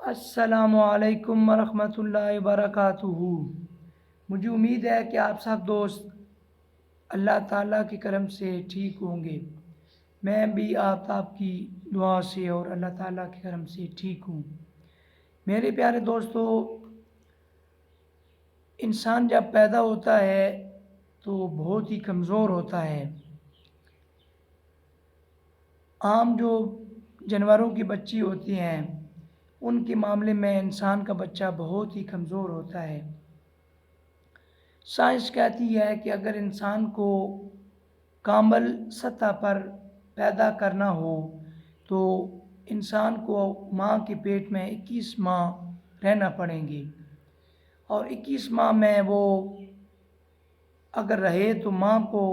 السلام علیکم ورحمۃ اللہ وبرکاتہ۔ مجھے امید ہے کہ آپ سب دوست اللہ تعالیٰ کے کرم سے ٹھیک ہوں گے۔ میں بھی آپ کی دعا سے اور اللہ تعالیٰ کے کرم سے ٹھیک ہوں۔ میرے پیارے دوستو، انسان جب پیدا ہوتا ہے تو بہت ہی کمزور ہوتا ہے۔ عام جو جانوروں کی بچی ہوتی ہیں ان کے معاملے میں انسان کا بچہ بہت ہی کمزور ہوتا ہے۔ سائنس کہتی ہے کہ اگر انسان کو کامل سطح پر پیدا کرنا ہو تو انسان کو ماں کے پیٹ میں 21 ماہ رہنا پڑیں گے، اور 21 ماہ میں وہ اگر رہے تو ماں کو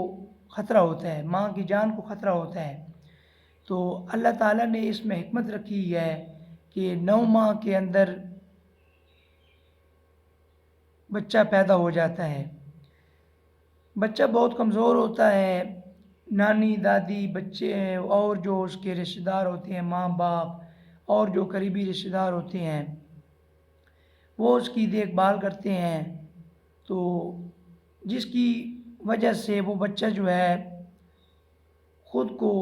خطرہ ہوتا ہے، ماں کی جان کو خطرہ ہوتا ہے۔ تو اللہ تعالیٰ نے اس میں حکمت رکھی ہے کہ 9 ماہ کے اندر بچہ پیدا ہو جاتا ہے۔ بچہ بہت کمزور ہوتا ہے۔ نانی دادی بچے اور جو اس کے رشتہ دار ہوتے ہیں، ماں باپ اور جو قریبی رشتہ دار ہوتے ہیں وہ اس کی دیکھ بھال کرتے ہیں، تو جس کی وجہ سے وہ بچہ جو ہے خود کو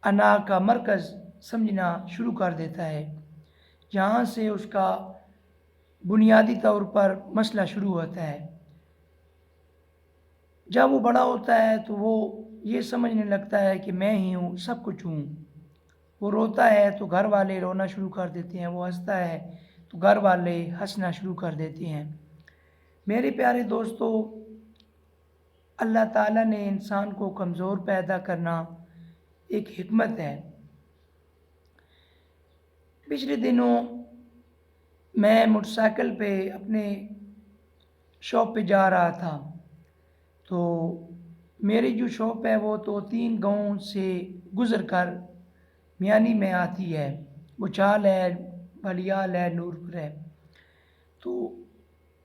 انا کا مرکز سمجھنا شروع کر دیتا ہے۔ جہاں سے اس کا بنیادی طور پر مسئلہ شروع ہوتا ہے۔ جب وہ بڑا ہوتا ہے تو وہ یہ سمجھنے لگتا ہے کہ میں ہی ہوں، سب کچھ ہوں۔ وہ روتا ہے تو گھر والے رونا شروع کر دیتے ہیں، وہ ہنستا ہے تو گھر والے ہنسنا شروع کر دیتے ہیں۔ میرے پیارے دوستو، اللہ تعالیٰ نے انسان کو کمزور پیدا کرنا ایک حکمت ہے۔ پچھلے دنوں میں موٹر سائیکل پہ اپنے شاپ پہ جا رہا تھا، تو میری جو شاپ ہے وہ تو 3 گاؤں سے گزر کر میانی میں آتی ہے۔ بچال ہے، بلیال ہے، نورپور ہے۔ تو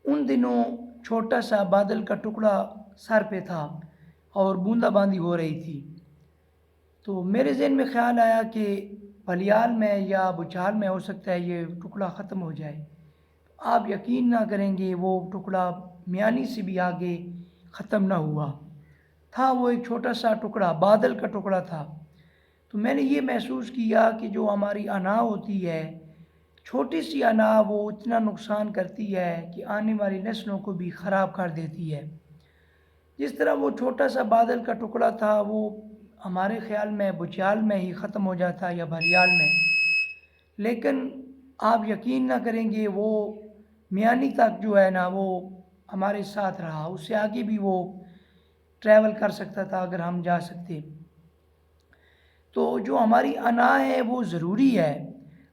ان دنوں چھوٹا سا بادل کا ٹکڑا سر پہ تھا اور بوندا باندی ہو رہی تھی۔ تو میرے ذہن میں خیال آیا کہ بلیال میں یا بچال میں ہو سکتا ہے یہ ٹکڑا ختم ہو جائے۔ آپ یقین نہ کریں گے، وہ ٹکڑا میانی سے بھی آگے ختم نہ ہوا تھا۔ وہ ایک چھوٹا سا ٹکڑا بادل کا ٹکڑا تھا۔ تو میں نے یہ محسوس کیا کہ جو ہماری انا ہوتی ہے، چھوٹی سی انا وہ اتنا نقصان کرتی ہے کہ آنے والی نسلوں کو بھی خراب کر دیتی ہے۔ جس طرح وہ چھوٹا سا بادل کا ٹکڑا تھا، وہ ہمارے خیال میں بچال میں ہی ختم ہو جاتا یا بھریال میں، لیکن آپ یقین نہ کریں گے وہ میانی تک جو ہے نا وہ ہمارے ساتھ رہا۔ اس سے آگے بھی وہ ٹریول کر سکتا تھا اگر ہم جا سکتے۔ تو جو ہماری انا ہے وہ ضروری ہے۔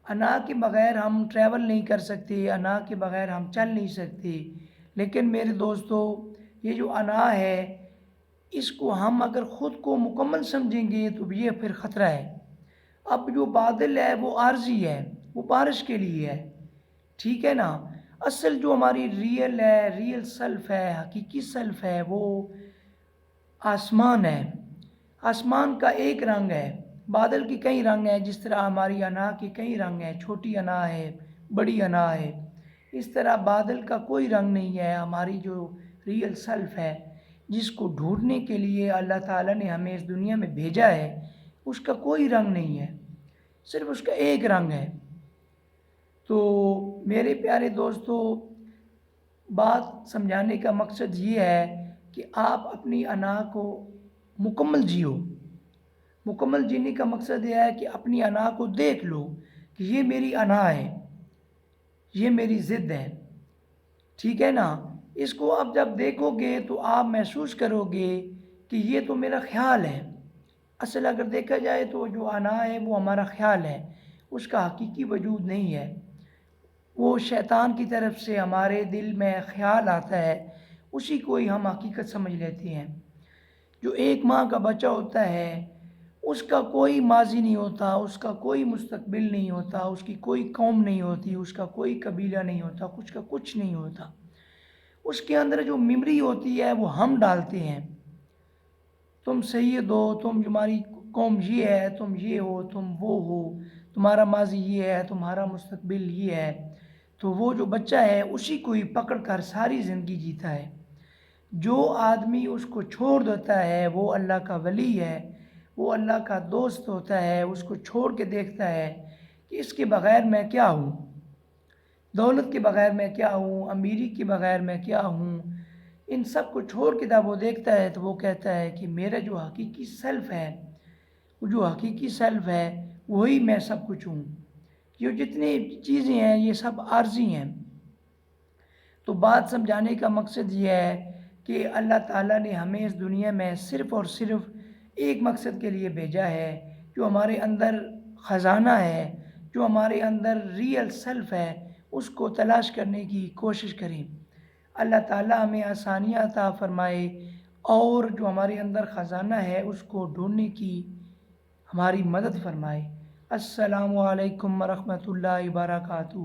انا کے بغیر ہم ٹریول نہیں کر سکتے، انا کے بغیر ہم چل نہیں سکتے۔ لیکن میرے دوستو، یہ جو انا ہے اس کو ہم اگر خود کو مکمل سمجھیں گے تو یہ پھر خطرہ ہے۔ اب جو بادل ہے وہ عارضی ہے، وہ بارش کے لیے ہے، ٹھیک ہے نا۔ اصل جو ہماری ریئل سیلف ہے، حقیقی سیلف ہے، وہ آسمان ہے۔ آسمان کا ایک رنگ ہے، بادل کے کئی رنگ ہیں، جس طرح ہماری انا کے کئی رنگ ہیں، چھوٹی انا ہے، بڑی انا ہے۔ اس طرح بادل کا کوئی رنگ نہیں ہے۔ ہماری جو ریئل سیلف ہے، جس کو ڈھونڈنے کے لیے اللہ تعالیٰ نے ہمیں اس دنیا میں بھیجا ہے، اس کا کوئی رنگ نہیں ہے، صرف اس کا ایک رنگ ہے۔ تو میرے پیارے دوستو، بات سمجھانے کا مقصد یہ ہے کہ آپ اپنی انا کو مکمل جیو۔ مکمل جینے کا مقصد یہ ہے کہ اپنی انا کو دیکھ لو کہ یہ میری انا ہے، یہ میری ضد ہے، ٹھیک ہے نا۔ اس کو آپ جب دیکھو گے تو آپ محسوس کرو گے کہ یہ تو میرا خیال ہے۔ اصل اگر دیکھا جائے تو جو انا ہے وہ ہمارا خیال ہے، اس کا حقیقی وجود نہیں ہے۔ وہ شیطان کی طرف سے ہمارے دل میں خیال آتا ہے، اسی کو ہی ہم حقیقت سمجھ لیتے ہیں۔ جو ایک ماں کا بچہ ہوتا ہے اس کا کوئی ماضی نہیں ہوتا، اس کا کوئی مستقبل نہیں ہوتا، اس کی کوئی قوم نہیں ہوتی، اس کا کوئی قبیلہ نہیں ہوتا، کچھ کا کچھ نہیں ہوتا۔ اس کے اندر جو میموری ہوتی ہے وہ ہم ڈالتے ہیں۔ تم سید ہو، تم تمہاری قوم یہ ہے، تم یہ ہو، تم وہ ہو، تمہارا ماضی یہ ہے، تمہارا مستقبل یہ ہے، تو وہ جو بچہ ہے اسی کو ہی پکڑ کر ساری زندگی جیتا ہے۔ جو آدمی اس کو چھوڑ دیتا ہے وہ اللہ کا ولی ہے، وہ اللہ کا دوست ہوتا ہے، اس کو چھوڑ کے دیکھتا ہے کہ اس کے بغیر میں کیا ہوں، دولت کے بغیر میں کیا ہوں، امیری کے بغیر میں کیا ہوں، ان سب کو چھوڑ کے جب وہ دیکھتا ہے تو وہ کہتا ہے کہ میرا جو حقیقی سیلف ہے، وہ جو حقیقی سیلف ہے وہی میں سب کچھ ہوں، یہ جتنی چیزیں ہیں یہ سب عارضی ہیں۔ تو بات سمجھانے کا مقصد یہ ہے کہ اللہ تعالیٰ نے ہمیں اس دنیا میں صرف اور صرف ایک مقصد کے لیے بھیجا ہے، جو ہمارے اندر خزانہ ہے، جو ہمارے اندر ریئل سیلف ہے، اس کو تلاش کرنے کی کوشش کریں۔ اللہ تعالیٰ ہمیں آسانیاں عطا فرمائے اور جو ہمارے اندر خزانہ ہے اس کو ڈھونڈنے کی ہماری مدد فرمائے۔ السلام علیکم ورحمۃ اللہ وبرکاتہ۔